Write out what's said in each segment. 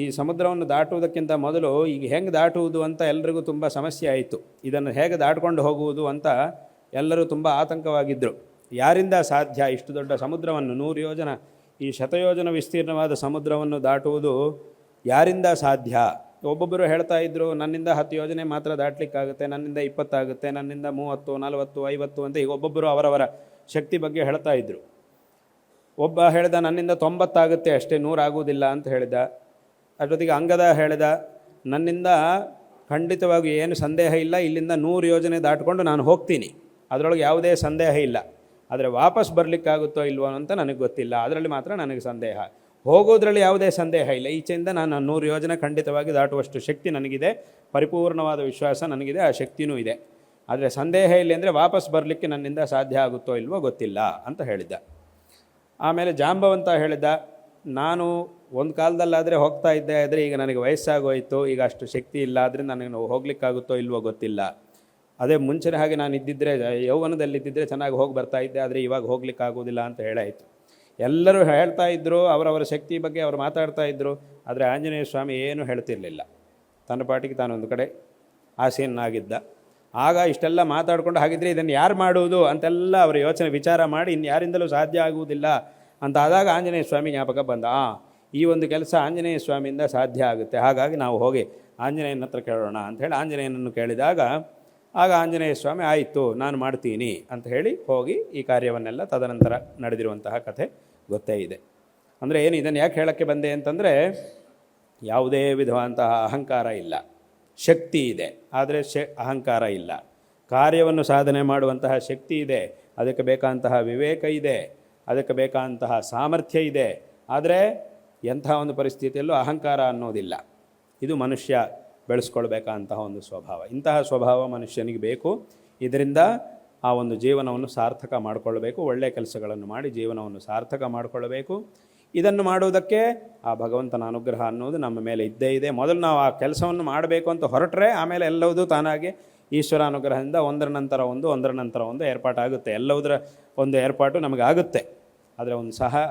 ಈ ಸಮುದ್ರವನ್ನು ದಾಟುವುದಕ್ಕಿಂತ ಮೊದಲು ಈಗ ಹೆಂಗೆ ದಾಟುವುದು ಅಂತ ಎಲ್ರಿಗೂ ತುಂಬ ಸಮಸ್ಯೆ ಆಯಿತು. ಇದನ್ನು ಹೇಗೆ ದಾಟ್ಕೊಂಡು ಹೋಗುವುದು ಅಂತ ಎಲ್ಲರೂ ತುಂಬ ಆತಂಕವಾಗಿದ್ದರು. ಯಾರಿಂದ ಸಾಧ್ಯ ಇಷ್ಟು ದೊಡ್ಡ ಸಮುದ್ರವನ್ನು 100 ಯೋಜನ ಈ ಶತಯೋಜನ ವಿಸ್ತೀರ್ಣವಾದ ಸಮುದ್ರವನ್ನು ದಾಟುವುದು ಯಾರಿಂದ ಸಾಧ್ಯ? ಒಬ್ಬೊಬ್ಬರು ಹೇಳ್ತಾ ಇದ್ದರು, ನನ್ನಿಂದ 10 ಯೋಜನೆ ಮಾತ್ರ ದಾಟಲಿಕ್ಕಾಗುತ್ತೆ, ನನ್ನಿಂದ 20 ಆಗುತ್ತೆ, ನನ್ನಿಂದ 30, 40, 50 ಅಂತ ಈಗ ಒಬ್ಬೊಬ್ಬರು ಅವರವರ ಶಕ್ತಿ ಬಗ್ಗೆ ಹೇಳ್ತಾ ಇದ್ದರು. ಒಬ್ಬ ಹೇಳಿದ ನನ್ನಿಂದ 90 ಆಗುತ್ತೆ ಅಷ್ಟೇ, 100 ಆಗುವುದಿಲ್ಲ ಅಂತ ಹೇಳಿದ. ಅಷ್ಟೊತ್ತಿಗೆ ಅಂಗದ ಹೇಳಿದ, ನನ್ನಿಂದ ಖಂಡಿತವಾಗಿ ಏನು ಸಂದೇಹ ಇಲ್ಲ, ಇಲ್ಲಿಂದ 100 ಯೋಜನೆ ದಾಟಿಕೊಂಡು ನಾನು ಹೋಗ್ತೀನಿ, ಅದರೊಳಗೆ ಯಾವುದೇ ಸಂದೇಹ ಇಲ್ಲ. ಆದರೆ ವಾಪಸ್ ಬರಲಿಕ್ಕಾಗುತ್ತೋ ಇಲ್ವೋ ಅಂತ ನನಗೆ ಗೊತ್ತಿಲ್ಲ, ಅದರಲ್ಲಿ ಮಾತ್ರ ನನಗೆ ಸಂದೇಹ. ಹೋಗೋದ್ರಲ್ಲಿ ಯಾವುದೇ ಸಂದೇಹ ಇಲ್ಲ, ಈಚೆಯಿಂದ ನಾನು 100 ಯೋಜನೆ ಖಂಡಿತವಾಗಿ ದಾಟುವಷ್ಟು ಶಕ್ತಿ ನನಗಿದೆ, ಪರಿಪೂರ್ಣವಾದ ವಿಶ್ವಾಸ ನನಗಿದೆ, ಆ ಶಕ್ತಿನೂ ಇದೆ. ಆದರೆ ಸಂದೇಹ ಇಲ್ಲ ಅಂದರೆ ವಾಪಸ್ ಬರಲಿಕ್ಕೆ ನನ್ನಿಂದ ಸಾಧ್ಯ ಆಗುತ್ತೋ ಇಲ್ವೋ ಗೊತ್ತಿಲ್ಲ ಅಂತ ಹೇಳಿದ್ದ. ಆಮೇಲೆ ಜಾಂಬವಂತ ಹೇಳಿದ, ನಾನು ಒಂದು ಕಾಲದಲ್ಲಾದರೆ ಹೋಗ್ತಾ ಇದ್ದೆ, ಆದರೆ ಈಗ ನನಗೆ ವಯಸ್ಸಾಗೋಯಿತು, ಈಗ ಅಷ್ಟು ಶಕ್ತಿ ಇಲ್ಲ, ಆದರೆ ನನಗೆ ಹೋಗ್ಲಿಕ್ಕಾಗುತ್ತೋ ಇಲ್ವೋ ಗೊತ್ತಿಲ್ಲ. ಅದೇ ಮುಂಚಿನ ಹಾಗೆ ನಾನು ಇದ್ದಿದ್ದರೆ, ಯೌವನದಲ್ಲಿದ್ದಿದ್ದರೆ ಚೆನ್ನಾಗಿ ಹೋಗಿ ಬರ್ತಾ ಇದ್ದೆ, ಆದರೆ ಇವಾಗ ಹೋಗ್ಲಿಕ್ಕಾಗೋದಿಲ್ಲ ಅಂತ ಹೇಳಾಯಿತು. ಎಲ್ಲರೂ ಹೇಳ್ತಾ ಇದ್ದರು, ಅವರವರ ಶಕ್ತಿ ಬಗ್ಗೆ ಅವರು ಮಾತಾಡ್ತಾ ಇದ್ದರು. ಆದರೆ ಆಂಜನೇಯ ಸ್ವಾಮಿ ಏನೂ ಹೇಳ್ತಿರಲಿಲ್ಲ, ತನ್ನ ಪಾಟಿಗೆ ತಾನೊಂದು ಕಡೆ ಆಸೀನಾಗಿದ್ದ. ಆಗ ಇಷ್ಟೆಲ್ಲ ಮಾತಾಡಿಕೊಂಡು, ಹಾಗಿದ್ರೆ ಇದನ್ನು ಯಾರು ಮಾಡುವುದು ಅಂತೆಲ್ಲ ಅವರ ಯೋಚನೆ ವಿಚಾರ ಮಾಡಿ, ಇನ್ನು ಯಾರಿಂದಲೂ ಸಾಧ್ಯ ಆಗುವುದಿಲ್ಲ ಅಂತ ಆದಾಗ ಆಂಜನೇಯ ಸ್ವಾಮಿ ಜ್ಞಾಪಕ ಬಂದ. ಈ ಒಂದು ಕೆಲಸ ಆಂಜನೇಯ ಸ್ವಾಮಿಯಿಂದ ಸಾಧ್ಯ ಆಗುತ್ತೆ, ಹಾಗಾಗಿ ನಾವು ಹೋಗಿ ಆಂಜನೇಯನ ಹತ್ರ ಕೇಳೋಣ ಅಂಥೇಳಿ ಆಂಜನೇಯನನ್ನು ಕೇಳಿದಾಗ, ಆಗ ಆಂಜನೇಯ ಸ್ವಾಮಿ ಆಯಿತು ನಾನು ಮಾಡ್ತೀನಿ ಅಂತ ಹೇಳಿ ಹೋಗಿ ಈ ಕಾರ್ಯವನ್ನೆಲ್ಲ ತದನಂತರ ನಡೆದಿರುವಂತಹ ಕಥೆ ಗೊತ್ತೇ ಇದೆ. ಅಂದರೆ ಏನು, ಇದನ್ನು ಯಾಕೆ ಹೇಳೋಕ್ಕೆ ಬಂದೆ ಅಂತಂದರೆ, ಯಾವುದೇ ವಿಧವಾದಂತಹ ಅಹಂಕಾರ ಇಲ್ಲ, ಶಕ್ತಿ ಇದೆ, ಆದರೆ ಅಹಂಕಾರ ಇಲ್ಲ. ಕಾರ್ಯವನ್ನು ಸಾಧನೆ ಮಾಡುವಂತಹ ಶಕ್ತಿ ಇದೆ, ಅದಕ್ಕೆ ಬೇಕಾದಂತಹ ವಿವೇಕ ಇದೆ, ಅದಕ್ಕೆ ಬೇಕಾದಂತಹ ಸಾಮರ್ಥ್ಯ ಇದೆ. ಆದರೆ ಎಂಥ ಒಂದು ಪರಿಸ್ಥಿತಿಯಲ್ಲೂ ಅಹಂಕಾರ ಅನ್ನೋದಿಲ್ಲ. ಇದು ಮನುಷ್ಯ ಬೆಳೆಸ್ಕೊಳ್ಬೇಕಂತಹ ಒಂದು ಸ್ವಭಾವ. ಇಂತಹ ಸ್ವಭಾವ ಮನುಷ್ಯನಿಗೆ ಬೇಕು. ಇದರಿಂದ ಆ ಒಂದು ಜೀವನವನ್ನು ಸಾರ್ಥಕ ಮಾಡಿಕೊಳ್ಳಬೇಕು, ಒಳ್ಳೆಯ ಕೆಲಸಗಳನ್ನು ಮಾಡಿ ಜೀವನವನ್ನು ಸಾರ್ಥಕ ಮಾಡಿಕೊಳ್ಳಬೇಕು. ಇದನ್ನು ಮಾಡುವುದಕ್ಕೆ ಆ ಭಗವಂತನ ಅನುಗ್ರಹ ಅನ್ನೋದು ನಮ್ಮ ಮೇಲೆ ಇದ್ದೇ ಇದೆ. ಮೊದಲು ನಾವು ಆ ಕೆಲಸವನ್ನು ಮಾಡಬೇಕು ಅಂತ ಹೊರಟ್ರೆ ಆಮೇಲೆ ಎಲ್ಲವೂ ತಾನಾಗಿ ಈಶ್ವರ ಅನುಗ್ರಹದಿಂದ ಒಂದರ ನಂತರ ಒಂದು ಏರ್ಪಾಟಾಗುತ್ತೆ. ಎಲ್ಲವುದರ ಒಂದು ಏರ್ಪಾಟು ನಮಗಾಗುತ್ತೆ. ಆದರೆ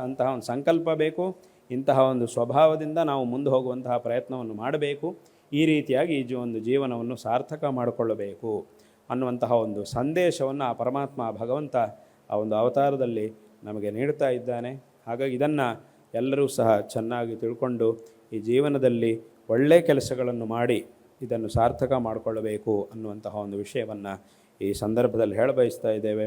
ಅಂತಹ ಒಂದು ಸಂಕಲ್ಪ ಬೇಕು. ಇಂತಹ ಒಂದು ಸ್ವಭಾವದಿಂದ ನಾವು ಮುಂದೆ ಹೋಗುವಂತಹ ಪ್ರಯತ್ನವನ್ನು ಮಾಡಬೇಕು. ಈ ರೀತಿಯಾಗಿ ಈ ಒಂದು ಜೀವನವನ್ನು ಸಾರ್ಥಕ ಮಾಡಿಕೊಳ್ಳಬೇಕು ಅನ್ನುವಂತಹ ಒಂದು ಸಂದೇಶವನ್ನು ಆ ಪರಮಾತ್ಮ, ಆ ಭಗವಂತ ಆ ಒಂದು ಅವತಾರದಲ್ಲಿ ನಮಗೆ ನೀಡ್ತಾ ಇದ್ದಾನೆ. ಹಾಗಾಗಿ ಇದನ್ನು ಎಲ್ಲರೂ ಸಹ ಚೆನ್ನಾಗಿ ತಿಳ್ಕೊಂಡು ಈ ಜೀವನದಲ್ಲಿ ಒಳ್ಳೆಯ ಕೆಲಸಗಳನ್ನು ಮಾಡಿ ಇದನ್ನು ಸಾರ್ಥಕ ಮಾಡಿಕೊಳ್ಳಬೇಕು ಅನ್ನುವಂತಹ ಒಂದು ವಿಷಯವನ್ನು ಈ ಸಂದರ್ಭದಲ್ಲಿ ಹೇಳಬಯಸ್ತಾ ಇದ್ದೇವೆ.